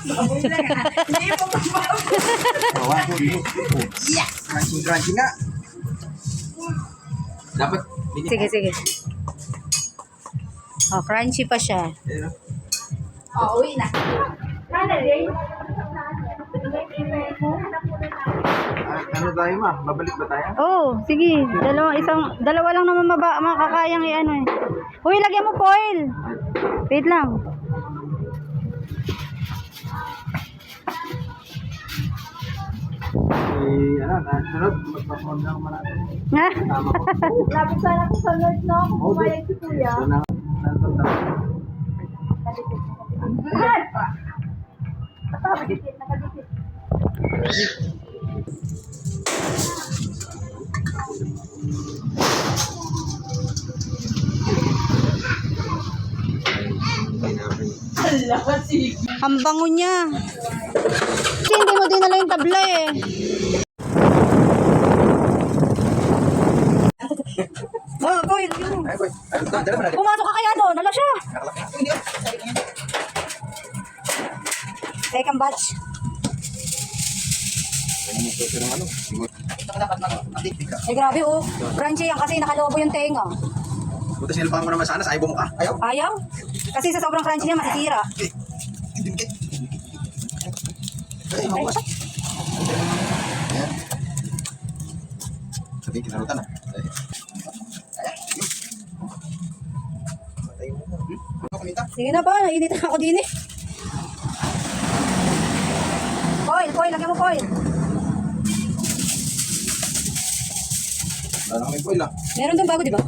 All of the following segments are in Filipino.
Hindi mo mababoy. Yes! Crunchy nga. Dapat. Sige, sige. Oh, crunchy pa siya. Oh, uwi na. Ano tayo ma? Babalik ba tayo? Oh, sige. Dalawa lang naman makakayang i-ano eh. Uy, lagyan mo foil. Wait lang. Sunod, magpapunod lang naman natin. Ha? Tama ko. Lapit sana ko sa Lord, no? Kung pumayag si Kuya. Nandun daw. Nakadikit. Ang bango niya. Kasi hindi mo dinala yung tabla eh. Oh, foil. Ay, boy. Dala mo natin. Pumasok ka kaya doon. Nala siya. Second batch. Eh grabe oh. Crunchy yan kasi nakalobo yung tenga. Buta sinilpahan mo naman sana sa ayaw mo ka. Ayaw? Ayaw? Kasi sa sobrang crunchy niya masisira. Ay, mawas. Sabihin kinarutan ah. Sige na ba? Nainitan ako din eh. Foil. Lagyan mo foil. Wala na kami foil ah. Meron doon bago, di ba?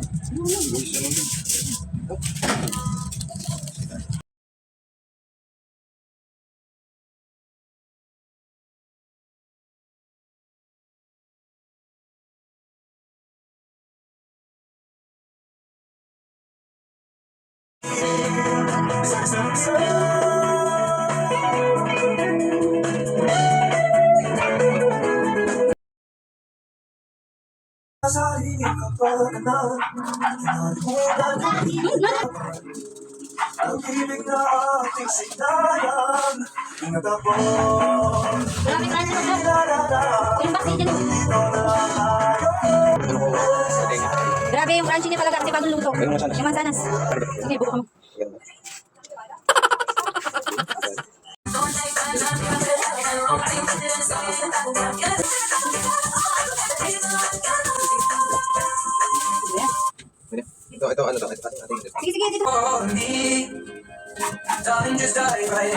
Grabe yung crunchy niya talaga kasi bagong luto. Yung mansanas. Sige, buka mo. Ito, ano to? Sige, dito. Darling, just dive right.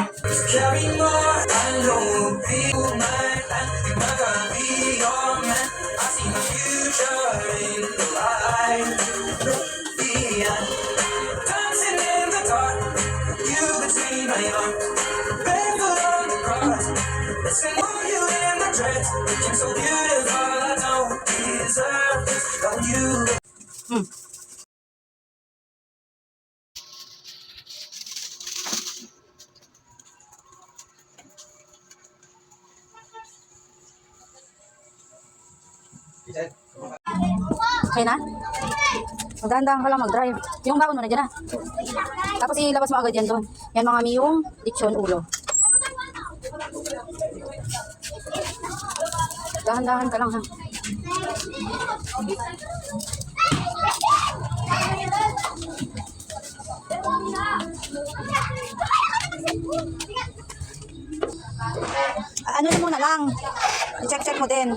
Carry more. I know be my man. You're gonna be your man. I see my future in the light. Yeah. Dancing in the dark. You between my arms. Barefoot on the grass. Listen to you in the dress. Looking so beautiful. I don't deserve this. Don't you? Okay na? Magdahan-dahan ka lang mag-drive. Yung baon mo na dyan na. Tapos ilabas mo agad yan doon. Yan mga miyong, lechon, ulo. Dahan-dahan ka lang ha. Ano mo na lang. I-check mo din.